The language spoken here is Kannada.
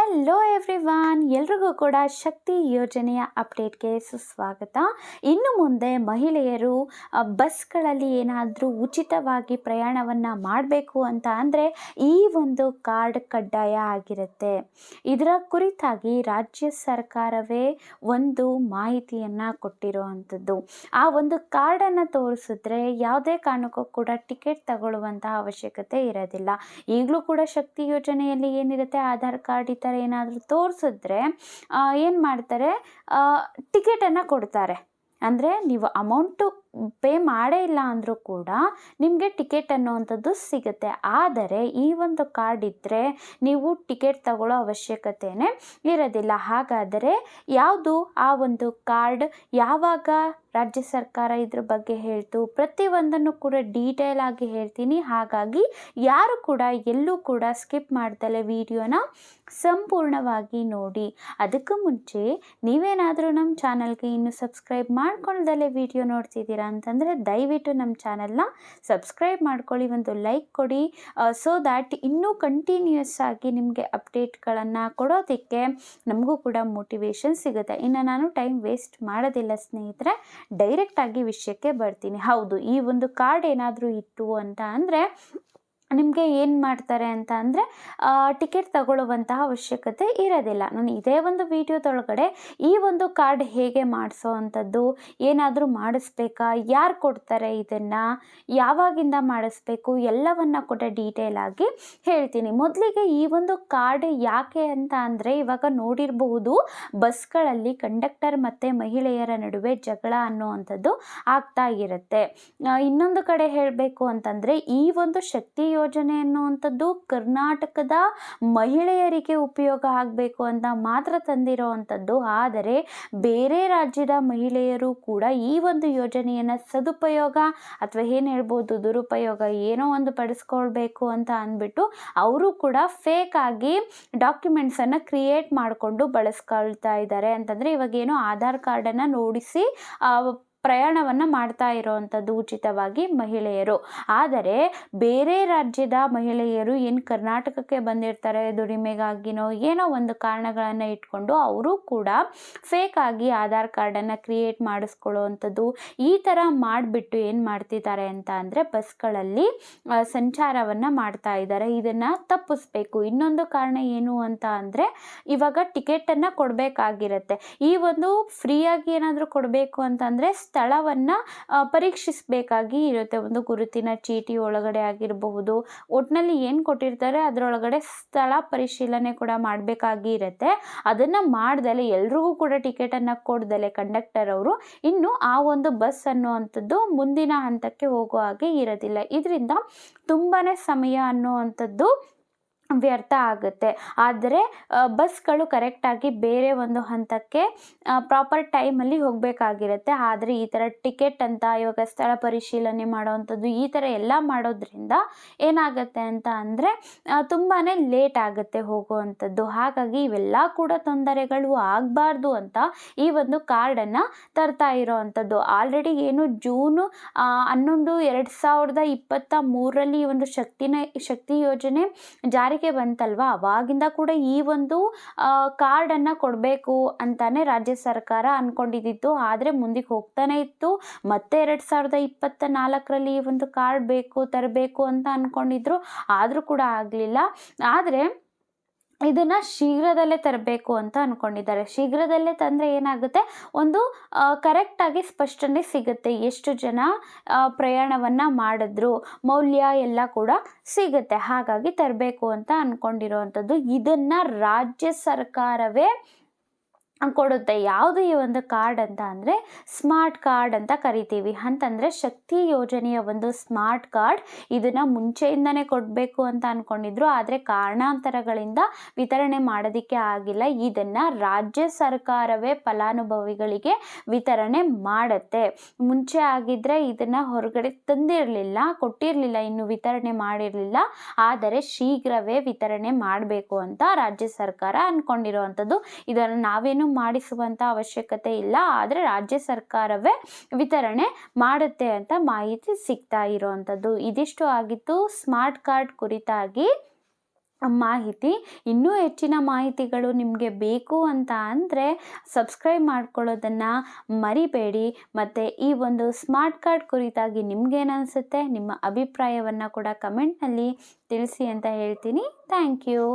ಹಲೋ ಎವ್ರಿವಾನ್, ಎಲ್ರಿಗೂ ಕೂಡ ಶಕ್ತಿ ಯೋಜನೆಯ ಅಪ್ಡೇಟ್ಗೆ ಸುಸ್ವಾಗತ. ಇನ್ನು ಮುಂದೆ ಮಹಿಳೆಯರು ಬಸ್ಗಳಲ್ಲಿ ಏನಾದರೂ ಉಚಿತವಾಗಿ ಪ್ರಯಾಣವನ್ನು ಮಾಡಬೇಕು ಅಂತ ಅಂದರೆ ಈ ಒಂದು ಕಾರ್ಡ್ ಕಡ್ಡಾಯ ಆಗಿರುತ್ತೆ. ಇದರ ಕುರಿತಾಗಿ ರಾಜ್ಯ ಸರ್ಕಾರವೇ ಒಂದು ಮಾಹಿತಿಯನ್ನು ಕೊಟ್ಟಿರುವಂಥದ್ದು. ಆ ಒಂದು ಕಾರ್ಡನ್ನು ತೋರಿಸಿದ್ರೆ ಯಾವುದೇ ಕಾರಣಕ್ಕೂ ಕೂಡ ಟಿಕೆಟ್ ತಗೊಳ್ಳುವಂತಹ ಅವಶ್ಯಕತೆ ಇರೋದಿಲ್ಲ. ಈಗಲೂ ಕೂಡ ಶಕ್ತಿ ಯೋಜನೆಯಲ್ಲಿ ಏನಿರುತ್ತೆ, ಆಧಾರ್ ಕಾರ್ಡ್ ಈ ಥರ ಏನಾದರೂ ತೋರಿಸಿದ್ರೆ ಏನು ಮಾಡ್ತಾರೆ, ಟಿಕೆಟನ್ನು ಕೊಡ್ತಾರೆ. ಅಂದರೆ ನೀವು ಅಮೌಂಟು ಪೇ ಮಾಡೇ ಇಲ್ಲ ಅಂದರೂ ಕೂಡ ನಿಮಗೆ ಟಿಕೆಟ್ ಅನ್ನುವಂಥದ್ದು ಸಿಗುತ್ತೆ. ಆದರೆ ಈ ಒಂದು ಕಾರ್ಡ್ ಇದ್ದರೆ ನೀವು ಟಿಕೆಟ್ ತಗೊಳ್ಳೋ ಅವಶ್ಯಕತೆಯೇ ಇರೋದಿಲ್ಲ. ಹಾಗಾದರೆ ಯಾವುದು ಆ ಒಂದು ಕಾರ್ಡ್, ಯಾವಾಗ ರಾಜ್ಯ ಸರ್ಕಾರ ಇದ್ರ ಬಗ್ಗೆ ಹೇಳ್ತು, ಪ್ರತಿಯೊಂದನ್ನು ಕೂಡ ಡೀಟೇಲ್ ಆಗಿ ಹೇಳ್ತೀನಿ. ಹಾಗಾಗಿ ಯಾರು ಕೂಡ ಎಲ್ಲೂ ಕೂಡ ಸ್ಕಿಪ್ ಮಾಡ್ದಲೆ ವಿಡಿಯೋನ ಸಂಪೂರ್ಣವಾಗಿ ನೋಡಿ. ಅದಕ್ಕೂ ಮುಂಚೆ ನೀವೇನಾದರೂ ನಮ್ಮ ಚಾನಲ್ಗೆ ಇನ್ನೂ ಸಬ್ಸ್ಕ್ರೈಬ್ ಮಾಡ್ಕೊಳ್ದಲ್ಲೇ ವಿಡಿಯೋ ನೋಡ್ತಿದ್ದೀರಾ ಅಂತಂದರೆ ದಯವಿಟ್ಟು ನಮ್ಮ ಚಾನಲ್ನ ಸಬ್ಸ್ಕ್ರೈಬ್ ಮಾಡ್ಕೊಳ್ಳಿ, ಒಂದು ಲೈಕ್ ಕೊಡಿ. ಸೊ ದ್ಯಾಟ್ ಇನ್ನೂ ಕಂಟಿನ್ಯೂಸ್ ಆಗಿ ನಿಮಗೆ ಅಪ್ಡೇಟ್ಗಳನ್ನು ಕೊಡೋದಕ್ಕೆ ನಮಗೂ ಕೂಡ ಮೋಟಿವೇಶನ್ ಸಿಗುತ್ತೆ. ಇನ್ನು ನಾನು ಟೈಮ್ ವೇಸ್ಟ್ ಮಾಡೋದಿಲ್ಲ ಸ್ನೇಹಿತರೆ, ಡೈರೆಕ್ಟಾಗಿ ವಿಷಯಕ್ಕೆ ಬರ್ತೀನಿ. ಹೌದು, ಈ ಒಂದು ಕಾರ್ಡ್ ಏನಾದರೂ ಇತ್ತು ಅಂತ ಅಂದರೆ ನಿಮಗೆ ಏನು ಮಾಡ್ತಾರೆ ಅಂತ ಅಂದರೆ ಟಿಕೆಟ್ ತಗೊಳ್ಳುವಂತಹ ಅವಶ್ಯಕತೆ ಇರೋದಿಲ್ಲ. ನಾನು ಇದೇ ಒಂದು ವಿಡಿಯೋದೊಳಗಡೆ ಈ ಒಂದು ಕಾರ್ಡ್ ಹೇಗೆ ಮಾಡಿಸೋ ಅಂಥದ್ದು, ಏನಾದರೂ ಮಾಡಿಸ್ಬೇಕಾ, ಯಾರು ಕೊಡ್ತಾರೆ, ಇದನ್ನು ಯಾವಾಗಿಂದ ಮಾಡಿಸ್ಬೇಕು, ಎಲ್ಲವನ್ನು ಕೂಡ ಡೀಟೇಲ್ ಆಗಿ ಹೇಳ್ತೀನಿ. ಮೊದಲಿಗೆ ಈ ಒಂದು ಕಾರ್ಡ್ ಯಾಕೆ ಅಂತ ಅಂದರೆ, ಇವಾಗ ನೋಡಿರಬಹುದು ಬಸ್ಗಳಲ್ಲಿ ಕಂಡಕ್ಟರ್ ಮತ್ತು ಮಹಿಳೆಯರ ನಡುವೆ ಜಗಳ ಅನ್ನುವಂಥದ್ದು ಆಗ್ತಾ ಇರುತ್ತೆ. ಇನ್ನೊಂದು ಕಡೆ ಹೇಳಬೇಕು ಅಂತಂದರೆ ಈ ಒಂದು ಶಕ್ತಿ ಯೋಜನೆ ಅನ್ನುವಂಥದ್ದು ಕರ್ನಾಟಕದ ಮಹಿಳೆಯರಿಗೆ ಉಪಯೋಗ ಆಗಬೇಕು ಅಂತ ಮಾತ್ರ ತಂದಿರೋ ಅಂಥದ್ದು. ಆದರೆ ಬೇರೆ ರಾಜ್ಯದ ಮಹಿಳೆಯರು ಕೂಡ ಈ ಒಂದು ಯೋಜನೆಯನ್ನು ಸದುಪಯೋಗ ಅಥವಾ ಏನು ಹೇಳ್ಬೋದು ದುರುಪಯೋಗ ಏನೋ ಒಂದು ಪಡಿಸ್ಕೊಳ್ಬೇಕು ಅಂತ ಅಂದ್ಬಿಟ್ಟು ಅವರು ಕೂಡ ಫೇಕ್ ಆಗಿ ಡಾಕ್ಯುಮೆಂಟ್ಸನ್ನು ಕ್ರಿಯೇಟ್ ಮಾಡಿಕೊಂಡು ಬಳಸ್ಕೊಳ್ತಾ ಇದ್ದಾರೆ. ಅಂತಂದರೆ ಇವಾಗೇನೋ ಆಧಾರ್ ಕಾರ್ಡನ್ನು ನೋಡಿಸಿ ಪ್ರಯಾಣವನ್ನು ಮಾಡ್ತಾ ಇರೋವಂಥದ್ದು ಉಚಿತವಾಗಿ ಮಹಿಳೆಯರು. ಆದರೆ ಬೇರೆ ರಾಜ್ಯದ ಮಹಿಳೆಯರು ಏನು ಕರ್ನಾಟಕಕ್ಕೆ ಬಂದಿರ್ತಾರೆ ದುಡಿಮೆಗಾಗಿನೋ ಏನೋ ಒಂದು ಕಾರಣಗಳನ್ನು ಇಟ್ಕೊಂಡು ಅವರು ಕೂಡ ಫೇಕ್ ಆಗಿ ಆಧಾರ್ ಕಾರ್ಡನ್ನು ಕ್ರಿಯೇಟ್ ಮಾಡಿಸ್ಕೊಳ್ಳುವಂಥದ್ದು ಈ ಥರ ಮಾಡಿಬಿಟ್ಟು ಏನು ಮಾಡ್ತಿದ್ದಾರೆ ಅಂತ ಅಂದರೆ ಬಸ್ಗಳಲ್ಲಿ ಸಂಚಾರವನ್ನು ಮಾಡ್ತಾ ಇದ್ದಾರೆ. ಇದನ್ನು ತಪ್ಪಿಸ್ಬೇಕು. ಇನ್ನೊಂದು ಕಾರಣ ಏನು ಅಂತ ಅಂದರೆ ಇವಾಗ ಟಿಕೆಟನ್ನು ಕೊಡಬೇಕಾಗಿರುತ್ತೆ. ಈ ಒಂದು ಫ್ರೀಯಾಗಿ ಏನಾದರೂ ಕೊಡಬೇಕು ಅಂತಂದರೆ ಸ್ಥಳವನ್ನು ಪರೀಕ್ಷಿಸಬೇಕಾಗಿ ಇರುತ್ತೆ. ಒಂದು ಗುರುತಿನ ಚೀಟಿ ಒಳಗಡೆ ಆಗಿರಬಹುದು, ಒಟ್ಟಿನಲ್ಲಿ ಏನು ಕೊಟ್ಟಿರ್ತಾರೆ ಅದರೊಳಗಡೆ ಸ್ಥಳ ಪರಿಶೀಲನೆ ಕೂಡ ಮಾಡಬೇಕಾಗಿ ಇರುತ್ತೆ. ಅದನ್ನು ಮಾಡ್ದಲೆ ಎಲ್ರಿಗೂ ಕೂಡ ಟಿಕೆಟನ್ನು ಕೊಡ್ದಲೆ ಕಂಡಕ್ಟರ್ ಅವರು ಇನ್ನು ಆ ಒಂದು ಬಸ್ ಅನ್ನುವಂಥದ್ದು ಮುಂದಿನ ಹಂತಕ್ಕೆ ಹೋಗೋ ಹಾಗೆ ಇರೋದಿಲ್ಲ. ಇದರಿಂದ ತುಂಬಾ ಸಮಯ ಅನ್ನುವಂಥದ್ದು ವ್ಯರ್ಥ ಆಗುತ್ತೆ. ಆದರೆ ಬಸ್ಗಳು ಕರೆಕ್ಟಾಗಿ ಬೇರೆ ಒಂದು ಹಂತಕ್ಕೆ ಪ್ರಾಪರ್ ಟೈಮಲ್ಲಿ ಹೋಗಬೇಕಾಗಿರುತ್ತೆ. ಆದರೆ ಈ ಥರ ಟಿಕೆಟ್ ಅಂತ ಇವಾಗ ಸ್ಥಳ ಪರಿಶೀಲನೆ ಮಾಡೋವಂಥದ್ದು ಈ ಥರ ಎಲ್ಲ ಮಾಡೋದ್ರಿಂದ ಏನಾಗುತ್ತೆ ಅಂತ ಅಂದರೆ ತುಂಬಾ ಲೇಟ್ ಆಗುತ್ತೆ ಹೋಗುವಂಥದ್ದು. ಹಾಗಾಗಿ ಇವೆಲ್ಲ ಕೂಡ ತೊಂದರೆಗಳು ಆಗಬಾರ್ದು ಅಂತ ಈ ಒಂದು ಕಾರ್ಡನ್ನು ತರ್ತಾ ಇರೋವಂಥದ್ದು. ಆಲ್ರೆಡಿ ಏನು ಜೂನು 11, 2023 ಈ ಒಂದು ಶಕ್ತಿ ಯೋಜನೆ ಜಾರಿಗೆ ಬಂತಲ್ವಾ, ಅವಾಗಿಂದ ಕೂಡ ಈ ಒಂದು ಕಾರ್ಡನ್ನು ಕೊಡಬೇಕು ಅಂತಾನೆ ರಾಜ್ಯ ಸರ್ಕಾರ ಅಂದ್ಕೊಂಡಿದ್ದು. ಆದರೆ ಮುಂದಕ್ಕೆ ಹೋಗ್ತಾನೆ ಇತ್ತು. ಮತ್ತೆ 2024 ಈ ಒಂದು ಕಾರ್ಡ್ ತರಬೇಕು ಅಂತ ಅಂದ್ಕೊಂಡಿದ್ರು. ಆದರೂ ಕೂಡ ಆಗಲಿಲ್ಲ. ಆದರೆ ಇದನ್ನು ಶೀಘ್ರದಲ್ಲೇ ತರಬೇಕು ಅಂತ ಅಂದ್ಕೊಂಡಿದ್ದಾರೆ. ಶೀಘ್ರದಲ್ಲೇ ತಂದರೆ ಏನಾಗುತ್ತೆ, ಒಂದು ಕರೆಕ್ಟಾಗಿ ಸ್ಪಷ್ಟನೆ ಸಿಗುತ್ತೆ. ಎಷ್ಟು ಜನ ಪ್ರಯಾಣವನ್ನು ಮಾಡಿದ್ರು, ಮೌಲ್ಯ ಎಲ್ಲ ಕೂಡ ಸಿಗುತ್ತೆ. ಹಾಗಾಗಿ ತರಬೇಕು ಅಂತ ಅಂದ್ಕೊಂಡಿರೋವಂಥದ್ದು. ಇದನ್ನು ರಾಜ್ಯ ಸರ್ಕಾರವೇ ಕೊಡುತ್ತೆ. ಯಾವುದು ಈ ಒಂದು ಕಾರ್ಡ್ ಅಂತ ಅಂದರೆ ಸ್ಮಾರ್ಟ್ ಕಾರ್ಡ್ ಅಂತ ಕರಿತೀವಿ. ಅಂತಂದರೆ ಶಕ್ತಿ ಯೋಜನೆಯ ಒಂದು ಸ್ಮಾರ್ಟ್ ಕಾರ್ಡ್. ಇದನ್ನು ಮುಂಚೆಯಿಂದನೇ ಕೊಡಬೇಕು ಅಂತ ಅಂದ್ಕೊಂಡಿದ್ರು. ಆದರೆ ಕಾರಣಾಂತರಗಳಿಂದ ವಿತರಣೆ ಮಾಡೋದಕ್ಕೆ ಆಗಿಲ್ಲ. ಇದನ್ನು ರಾಜ್ಯ ಸರ್ಕಾರವೇ ಫಲಾನುಭವಿಗಳಿಗೆ ವಿತರಣೆ ಮಾಡುತ್ತೆ. ಮುಂಚೆ ಆಗಿದ್ದರೆ ಇದನ್ನು ಹೊರಗಡೆ ತಂದಿರಲಿಲ್ಲ, ಕೊಟ್ಟಿರಲಿಲ್ಲ, ಇನ್ನು ವಿತರಣೆ ಮಾಡಿರಲಿಲ್ಲ. ಆದರೆ ಶೀಘ್ರವೇ ವಿತರಣೆ ಮಾಡಬೇಕು ಅಂತ ರಾಜ್ಯ ಸರ್ಕಾರ ಅಂದ್ಕೊಂಡಿರುವಂಥದ್ದು. ಇದನ್ನು ನಾವೇನು ಮಾಡಿಸುವಂಥ ಅವಶ್ಯಕತೆ ಇಲ್ಲ. ಆದರೆ ರಾಜ್ಯ ಸರ್ಕಾರವೇ ವಿತರಣೆ ಮಾಡುತ್ತೆ ಅಂತ ಮಾಹಿತಿ ಸಿಗ್ತಾ ಇರೋವಂಥದ್ದು. ಇದಿಷ್ಟು ಆಗಿತ್ತು ಸ್ಮಾರ್ಟ್ ಕಾರ್ಡ್ ಕುರಿತಾಗಿ. ಮಾಹಿತಿ. ಇನ್ನೂ ಹೆಚ್ಚಿನ ಮಾಹಿತಿಗಳು ನಿಮಗೆ ಬೇಕು ಅಂತ ಅಂದರೆ ಸಬ್ಸ್ಕ್ರೈಬ್ ಮಾಡ್ಕೊಳ್ಳೋದನ್ನು ಮರಿಬೇಡಿ. ಮತ್ತು ಈ ಒಂದು ಸ್ಮಾರ್ಟ್ ಕಾರ್ಡ್ ಕುರಿತಾಗಿ ನಿಮ್ಗೇನನ್ಸುತ್ತೆ, ನಿಮ್ಮ ಅಭಿಪ್ರಾಯವನ್ನು ಕೂಡ ಕಮೆಂಟ್ನಲ್ಲಿ ತಿಳಿಸಿ ಅಂತ ಹೇಳ್ತೀನಿ. Thank you.